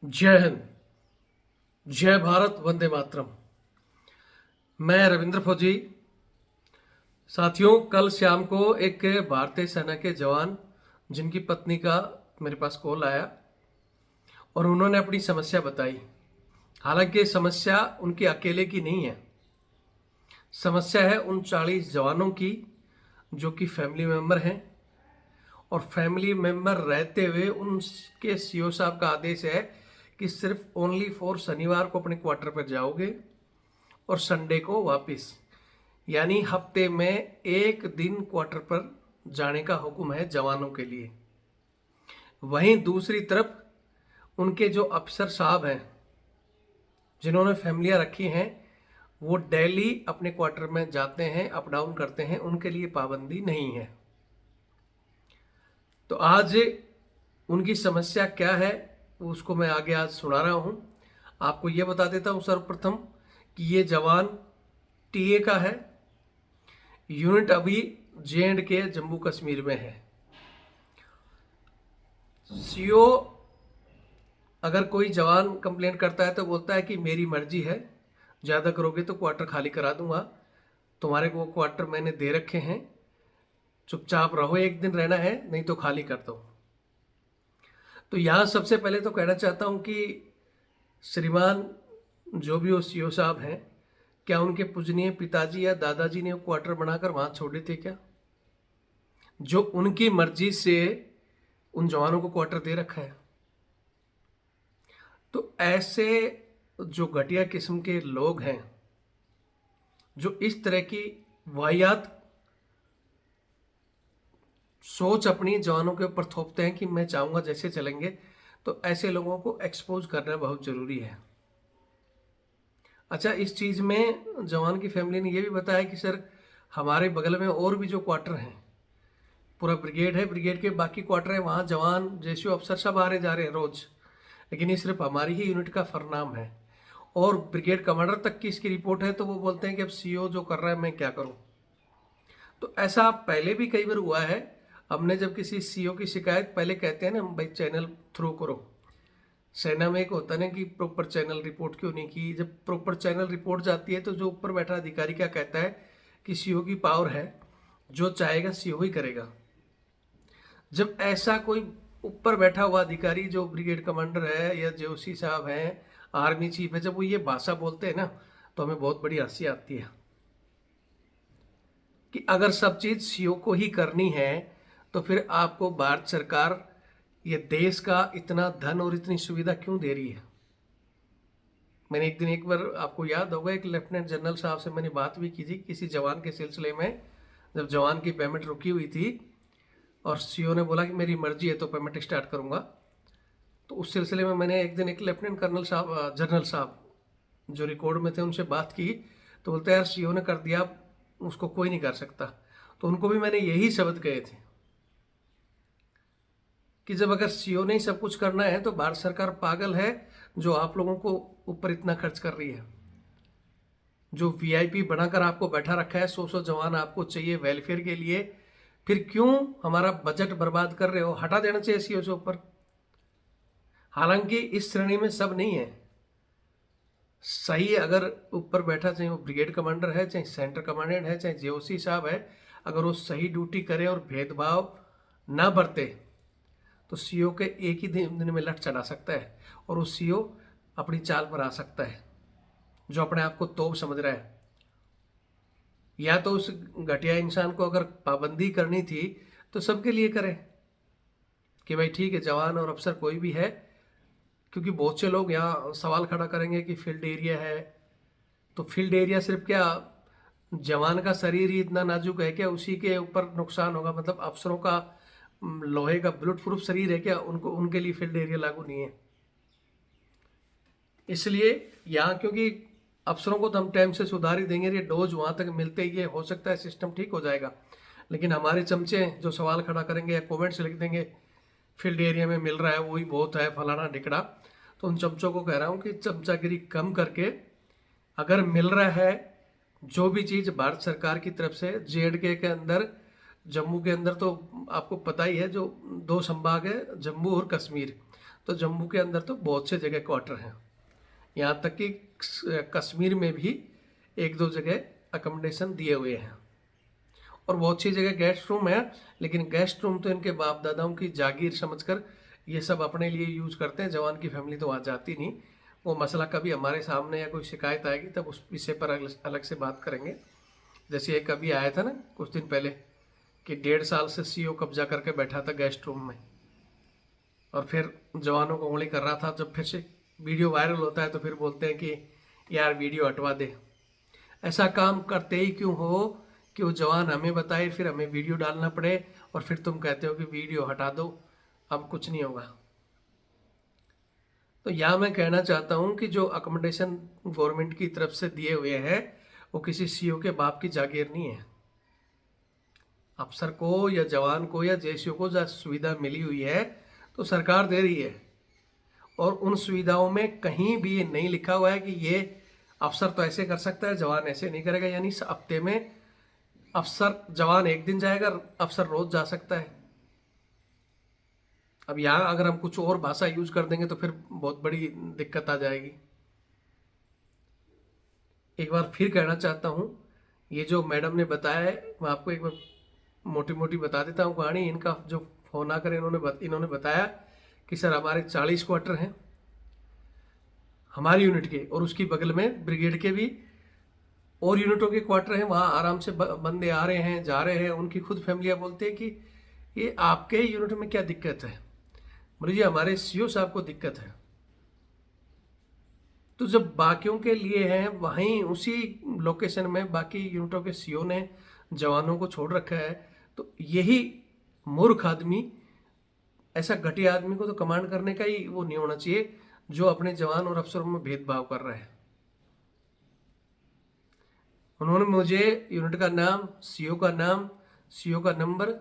जय हिंद। जय भारत। वंदे मातरम। मैं रविंद्र फौजी। साथियों, कल शाम को एक भारतीय सेना के जवान जिनकी पत्नी का मेरे पास कॉल आया और उन्होंने अपनी समस्या बताई। हालांकि समस्या उनके अकेले की नहीं है, समस्या है उन 40 जवानों की जो कि फैमिली मेंबर हैं, और फैमिली मेंबर रहते हुए उनके सीओ साहब का आदेश है कि सिर्फ ओनली फॉर शनिवार को अपने क्वार्टर पर जाओगे और संडे को वापस, यानी हफ्ते में एक दिन क्वार्टर पर जाने का हुक्म है जवानों के लिए। वहीं दूसरी तरफ उनके जो अफसर साहब हैं जिन्होंने फैमिलियां रखी हैं, वो डेली अपने क्वार्टर में जाते हैं, अप डाउन करते हैं, उनके लिए पाबंदी नहीं है। तो आज उनकी समस्या क्या है उसको मैं आगे आज सुना रहा हूँ। आपको ये बता देता हूँ सर्वप्रथम कि ये जवान टीए का है। यूनिट अभी J&K जम्मू कश्मीर में है। सीओ अगर कोई जवान कंप्लेंट करता है तो बोलता है कि मेरी मर्जी है, ज़्यादा करोगे तो क्वार्टर खाली करा दूंगा, तुम्हारे को क्वार्टर मैंने दे रखे हैं, चुपचाप रहो, एक दिन रहना है नहीं तो खाली कर दो। तो यहाँ सबसे पहले तो कहना चाहता हूँ कि श्रीमान जो भी वो सीओ साहब हैं, क्या उनके पूजनीय पिताजी या दादाजी ने वो क्वार्टर बनाकर वहाँ छोड़े थे क्या, जो उनकी मर्जी से उन जवानों को क्वार्टर दे रखा है? तो ऐसे जो घटिया किस्म के लोग हैं जो इस तरह की वाहियात सोच अपनी जवानों के ऊपर थोपते हैं कि मैं चाहूँगा जैसे चलेंगे, तो ऐसे लोगों को एक्सपोज करना बहुत ज़रूरी है। अच्छा, इस चीज़ में जवान की फैमिली ने यह भी बताया कि सर हमारे बगल में और भी जो क्वार्टर हैं, पूरा ब्रिगेड है, ब्रिगेड के बाकी क्वार्टर है, वहाँ जवान जैसे अफसर सब आ रहे जा रहे हैं रोज़, लेकिन ये सिर्फ हमारी ही यूनिट का फरनाम है। और ब्रिगेड कमांडर तक की इसकी रिपोर्ट है, तो वो बोलते हैं कि अब सीओ जो कर रहा है मैं क्या करूं। तो ऐसा पहले भी कई बार हुआ है। हमने जब किसी सीओ की शिकायत, पहले कहते हैं ना भाई चैनल थ्रू करो, सेना में एक होता है ना कि प्रॉपर चैनल रिपोर्ट क्यों नहीं की। जब प्रॉपर चैनल रिपोर्ट जाती है तो जो ऊपर बैठा अधिकारी क्या कहता है कि सीओ की पावर है, जो चाहेगा सीओ ही करेगा। जब ऐसा कोई ऊपर बैठा हुआ अधिकारी जो ब्रिगेड कमांडर है या जेओसी साहब हैं, आर्मी चीफ है, जब वो ये भाषा बोलते हैं ना, तो हमें बहुत बड़ी हंसी आती है कि अगर सब चीज़ सीओ को ही करनी है तो फिर आपको भारत सरकार ये देश का इतना धन और इतनी सुविधा क्यों दे रही है। मैंने एक बार आपको याद होगा, एक लेफ्टिनेंट जनरल साहब से मैंने बात भी की थी किसी जवान के सिलसिले में, जब जवान की पेमेंट रुकी हुई थी और सीओ ने बोला कि मेरी मर्जी है तो पेमेंट स्टार्ट करूंगा। तो उस सिलसिले में मैंने एक दिन एक लेफ्टिनेंट कर्नल साहब, जनरल साहब जो रिकॉर्ड में थे, उनसे बात की। तो बोलते यार सीओ ने कर दिया, उसको कोई नहीं कर सकता। तो उनको भी मैंने यही शब्द कहे थे कि जब अगर सीओ ने ही सब कुछ करना है तो भारत सरकार पागल है जो आप लोगों को ऊपर इतना खर्च कर रही है, जो वीआईपी बनाकर आपको बैठा रखा है, 100 जवान आपको चाहिए वेलफेयर के लिए, फिर क्यों हमारा बजट बर्बाद कर रहे हो? हटा देना चाहिए सीओ से ऊपर। हालांकि इस श्रेणी में सब नहीं है सही। अगर ऊपर बैठा, चाहे वो ब्रिगेड कमांडर है, चाहे सेंटर कमांडेंट है, चाहे जेओसी साहब है, अगर वो सही ड्यूटी करे और भेदभाव ना बरते तो सीओ के एक ही दिन में लट चला सकता है और वो सीओ अपनी चाल पर आ सकता है जो अपने आप को तोप समझ रहा है। या तो उस घटिया इंसान को अगर पाबंदी करनी थी तो सबके लिए करे कि भाई ठीक है, जवान और अफसर कोई भी है, क्योंकि बहुत से लोग यहाँ सवाल खड़ा करेंगे कि फील्ड एरिया है, तो फील्ड एरिया सिर्फ क्या जवान का शरीर ही इतना नाजुक है क्या, उसी के ऊपर नुकसान होगा? मतलब अफसरों का लोहे का बुलेट प्रूफ शरीर है क्या, उनको उनके लिए फील्ड एरिया लागू नहीं है। इसलिए यहाँ क्योंकि अफसरों को तो हम टाइम से सुधार ही देंगे, ये डोज वहाँ तक मिलते ही हो सकता है सिस्टम ठीक हो जाएगा। लेकिन हमारे चमचे जो सवाल खड़ा करेंगे या कमेंट्स लिख देंगे फील्ड एरिया में मिल रहा है वही बहुत है, फलाना ढिकड़ा, तो उन चमचों को कह रहा हूँ कि चमचागिरी कम करके अगर मिल रहा है जो भी चीज़ भारत सरकार की तरफ से, J&K के अंदर, जम्मू के अंदर तो आपको पता ही है जो 2 संभाग है, जम्मू और कश्मीर, तो जम्मू के अंदर तो बहुत से जगह क्वार्टर हैं, यहाँ तक कि कश्मीर में भी एक दो जगह अकोमोडेशन दिए हुए हैं और बहुत सी जगह गेस्ट रूम है। लेकिन गेस्ट रूम तो इनके बाप दादाओं की जागीर समझकर ये सब अपने लिए यूज करते हैं। जवान की फैमिली तो वहाँ जाती नहीं। वो मसला कभी हमारे सामने या कोई शिकायत आएगी तब उस विषय पर अलग से बात करेंगे। जैसे ये कभी आया था ना कुछ दिन पहले कि 1.5 साल से सीओ कब्जा करके बैठा था गेस्ट रूम में और फिर जवानों को उंगली कर रहा था। जब फिर से वीडियो वायरल होता है तो फिर बोलते हैं कि यार वीडियो हटवा दे। ऐसा काम करते ही क्यों हो कि वो जवान हमें बताए, फिर हमें वीडियो डालना पड़े और फिर तुम कहते हो कि वीडियो हटा दो, अब कुछ नहीं होगा। तो यहाँ मैं कहना चाहता हूँ कि जो अकोमोडेशन गवर्नमेंट की तरफ से दिए हुए हैं वो किसी सीओ के बाप की जागीर नहीं है। अफसर को या जवान को या जेसीओ को जो सुविधा मिली हुई है तो सरकार दे रही है और उन सुविधाओं में कहीं भी ये नहीं लिखा हुआ है कि ये अफसर तो ऐसे कर सकता है, जवान ऐसे नहीं करेगा। यानी हफ्ते में अफसर जवान एक दिन जाएगा, अफसर रोज जा सकता है। अब यहाँ अगर हम कुछ और भाषा यूज कर देंगे तो फिर बहुत बड़ी दिक्कत आ जाएगी। एक बार फिर कहना चाहता हूँ, ये जो मैडम ने बताया है मैं आपको एक बार मोटी मोटी बता देता हूँ कहानी। इनका जो फोन आकर इन्होंने बताया कि सर हमारे 40 क्वार्टर हैं हमारी यूनिट के और उसकी बगल में ब्रिगेड के भी और यूनिटों के क्वार्टर हैं, वहाँ आराम से बंदे आ रहे हैं जा रहे हैं। उनकी खुद फैमिलियाँ बोलते हैं कि ये आपके यूनिट में क्या दिक्कत है, बोले जी हमारे सीओ साहब को दिक्कत है। तो जब बाकियों के लिए है वहीं उसी लोकेशन में बाकी यूनिटों के सीओ ने जवानों को छोड़ रखा है, तो यही मूर्ख आदमी, ऐसा घटिया आदमी को तो कमांड करने का ही वो नहीं होना चाहिए जो अपने जवान और अफसरों में भेदभाव कर रहा है। उन्होंने मुझे यूनिट का नाम, सीओ का नाम, सीओ का नंबर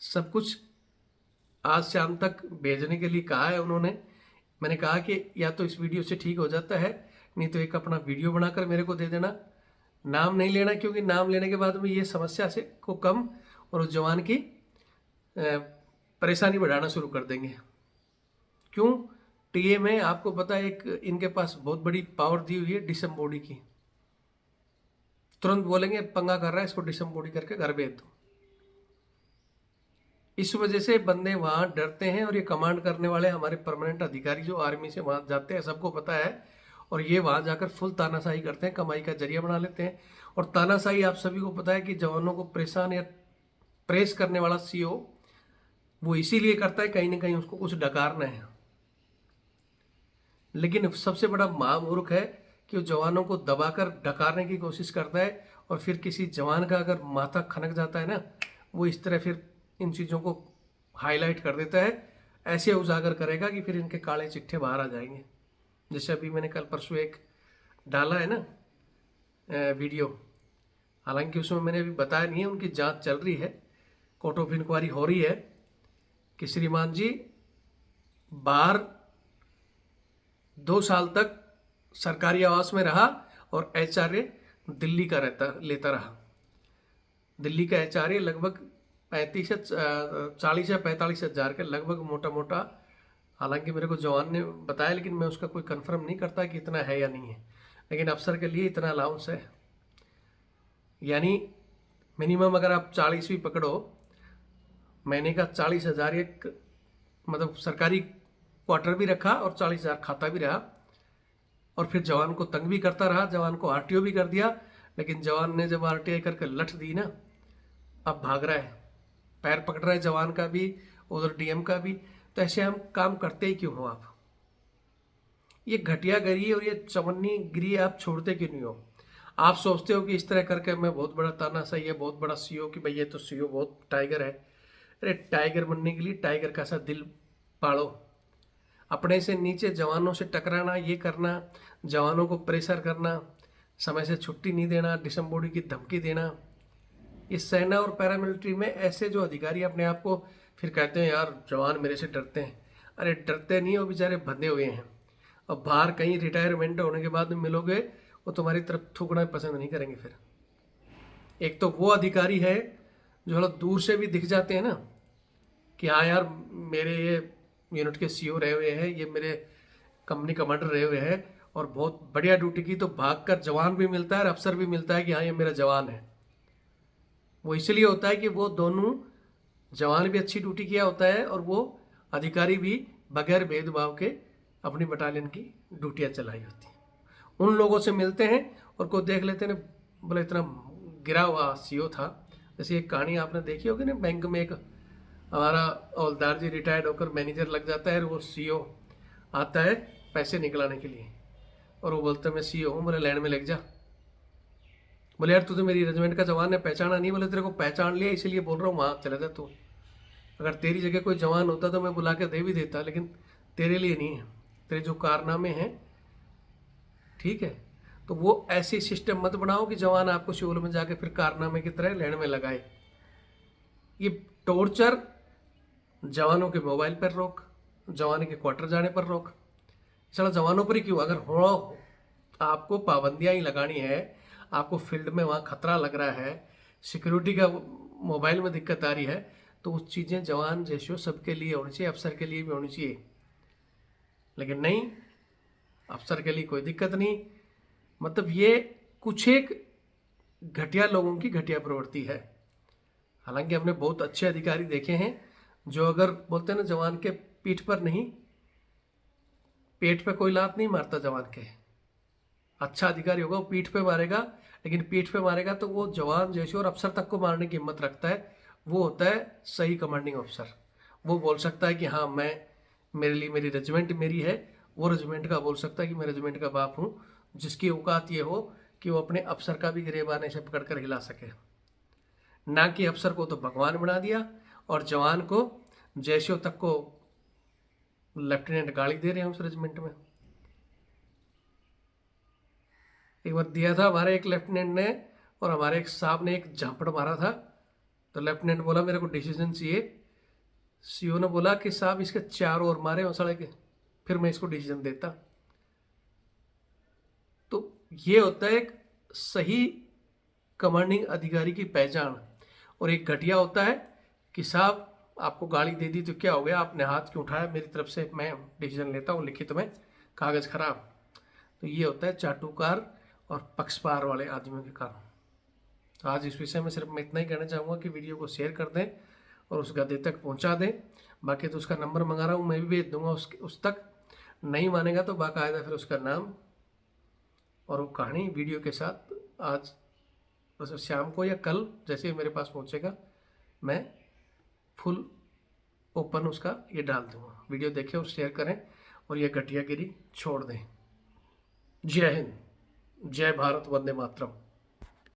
सब कुछ आज शाम तक भेजने के लिए कहा है उन्होंने। मैंने कहा कि या तो इस वीडियो से ठीक हो जाता है, नहीं तो एक अपना वीडियो बनाकर मेरे को दे देना। नाम नहीं लेना, क्योंकि नाम लेने के बाद में ये समस्या से को कम और उस जवान की परेशानी बढ़ाना शुरू कर देंगे। क्यों? टीए में आपको पता है एक इनके पास बहुत बड़ी पावर दी हुई है डिसम्बॉडी की। तुरंत बोलेंगे पंगा कर रहा है, इसको डिसम्बॉडी करके घर भेज दो। इस वजह से बंदे वहां डरते हैं और ये कमांड करने वाले हमारे परमानेंट अधिकारी जो आर्मी से वहां जाते हैं सबको पता है और ये वहां जाकर फुल तानाशाही करते हैं, कमाई का जरिया बना लेते हैं। और तानाशाही आप सभी को पता है कि जवानों को परेशान या प्रेस करने वाला सीओ वो इसीलिए करता है कहीं ना कहीं उसको कुछ डकारना है। लेकिन सबसे बड़ा महामूर्ख है कि वो जवानों को दबाकर डकारने की कोशिश करता है और फिर किसी जवान का अगर माथा खनक जाता है ना, वो इस तरह फिर इन चीज़ों को हाईलाइट कर देता है, ऐसे उजागर करेगा कि फिर इनके काले चिट्ठे बाहर आ जाएंगे। जैसे अभी मैंने कल परसों एक डाला है ना वीडियो, हालांकि उसमें मैंने अभी बताया नहीं है, उनकी जांच चल रही है, कोर्ट ऑफ इंक्वायरी हो रही है कि श्रीमान जी बाहर 2 साल तक सरकारी आवास में रहा और एचआरए दिल्ली का लेता रहा। दिल्ली का एचआरए लगभग 40 या 45 हज़ार के लगभग मोटा मोटा, हालांकि मेरे को जवान ने बताया लेकिन मैं उसका कोई कंफर्म नहीं करता कि इतना है या नहीं है, लेकिन अफसर के लिए इतना अलाउंस है। यानी मिनिमम अगर आप 40 भी पकड़ो, महीने का 40,000 एक मतलब सरकारी क्वार्टर भी रखा और 40,000 खाता भी रहा और फिर जवान को तंग भी करता रहा, जवान को आरटीओ भी कर दिया। लेकिन जवान ने जब आरटीआई करके लठ दी ना, अब भाग रहा है, पैर पकड़ रहा है जवान का भी उधर डीएम का भी। तो ऐसे हम काम करते ही क्यों हो आप? ये घटियागिरी और ये चवन्नी गिरी आप छोड़ते क्यों नहीं हो? आप सोचते हो कि इस तरह करके मैं बहुत बड़ा तानाशाही है, बहुत बड़ा सीओ कि भाई ये तो सीओ बहुत टाइगर है। अरे टाइगर बनने के लिए टाइगर का सा दिल पाड़ो। अपने से नीचे जवानों से टकराना, ये करना, जवानों को प्रेशर करना, समय से छुट्टी नहीं देना, डिसम्बॉडी की धमकी देना, इस सेना और पैरामिलिट्री में ऐसे जो अधिकारी अपने आप को फिर कहते हैं यार जवान मेरे से डरते हैं। अरे डरते नहीं हो, बेचारे बंधे हुए हैं। अब बाहर कहीं रिटायरमेंट होने के बाद मिलोगे वो तुम्हारी तरफ थूकना पसंद नहीं करेंगे। फिर एक तो वो अधिकारी है जो दूर से भी दिख जाते हैं ना कि हाँ यार मेरे ये यूनिट के सीईओ रहे हुए हैं, ये मेरे कंपनी कमांडर रहे हुए हैं और बहुत बढ़िया ड्यूटी की, तो भागकर जवान भी मिलता है और अफसर भी मिलता है कि हाँ ये मेरा जवान है। वो इसलिए होता है कि वो दोनों, जवान भी अच्छी ड्यूटी किया होता है और वो अधिकारी भी बगैर भेदभाव के अपनी बटालियन की ड्यूटियाँ चलाई होती हैं। उन लोगों से मिलते हैं और को देख लेते हैं, बोले इतना गिरा हुआ सीईओ था। जैसे एक कहानी आपने देखी होगी ना, बैंक में एक हमारा हवलदार जी रिटायर्ड होकर मैनेजर लग जाता है और वो सीईओ आता है पैसे निकलाने के लिए और वो बोलता है मैं सीईओ हूँ, बोले लाइन में लग जा। बोले यार तू तो मेरी रेजिमेंट का जवान है, पहचाना नहीं। बोले तेरे को पहचान लिया इसलिए बोल रहा हूँ, वहाँ चले जा तू। अगर तेरी जगह कोई जवान होता तो मैं बुला के दे भी देता, लेकिन तेरे लिए नहीं है, तेरे जो कारनामे हैं, ठीक है। तो वो ऐसी सिस्टम मत बनाओ कि जवान आपको सिविल में जाके फिर कारनामे की तरह लाइन में लगाए। ये टॉर्चर, जवानों के मोबाइल पर रोक, जवान के क्वार्टर जाने पर रोक, चलो जवानों पर ही क्यों, अगर हो आपको पाबंदियां ही लगानी है, आपको फील्ड में वहाँ खतरा लग रहा है, सिक्योरिटी का मोबाइल में दिक्कत आ रही है, तो वो चीज़ें जवान जैसे सबके लिए होनी चाहिए, अफसर के लिए भी होनी चाहिए। लेकिन नहीं, अफसर के लिए कोई दिक्कत नहीं। मतलब ये कुछ एक घटिया लोगों की घटिया प्रवृत्ति है। हालांकि हमने बहुत अच्छे अधिकारी देखे हैं जो अगर बोलते हैं ना जवान के पीठ पर नहीं, पेट पे कोई लात नहीं मारता जवान के। अच्छा अधिकारी होगा वो पीठ पे मारेगा, लेकिन पीठ पे मारेगा तो वो जवान जैसे और अफसर तक को मारने की हिम्मत रखता है। वो होता है सही कमांडिंग अफसर। वो बोल सकता है कि हाँ मैं, मेरे लिए मेरी रेजिमेंट मेरी है, वो रेजिमेंट का बोल सकता है कि मैं रेजिमेंट का बाप हूँ, जिसकी औकात ये हो कि वो अपने अफसर का भी गिरेबान ऐसे पकड़ कर हिला सके। ना कि अफसर को तो भगवान बना दिया और जवान को जैसे तक को लेफ्टिनेंट गाड़ी दे रहे हैं उस रेजिमेंट में। एक बार दिया था हमारे एक लेफ्टिनेंट ने और हमारे एक साहब ने एक झापड़ मारा था, तो लेफ्टिनेंट बोला मेरे को डिसीजन चाहिए। सीईओ ने बोला कि साहब इसके 4 और मारे मसाले के, फिर मैं इसको डिसीजन देता। तो ये होता है एक सही कमांडिंग अधिकारी की पहचान। और एक घटिया होता है कि साहब आपको गाली दे दी तो क्या हो गया, आपने हाथ क्यों उठाया, मेरी तरफ से मैं डिसीजन लेता हूँ लिखित में, कागज़ खराब। तो ये होता है चाटुकार और पक्षपात वाले आदमियों के कारण। तो आज इस विषय में सिर्फ मैं इतना ही कहना चाहूँगा कि वीडियो को शेयर कर दें और उस गधे तक पहुँचा दें। बाकी तो उसका नंबर मंगा रहा हूँ, मैं भी भेज दूँगा उस तक। नहीं मानेगा तो बाकायदा फिर उसका नाम और वो कहानी वीडियो के साथ आज बस शाम को या कल जैसे ही मेरे पास पहुँचेगा मैं फुल ओपन उसका ये डाल दूँगा। वीडियो देखें और शेयर करें और ये घटियागिरी छोड़ दें। जय हिंद, जय भारत, वंदे मातरम।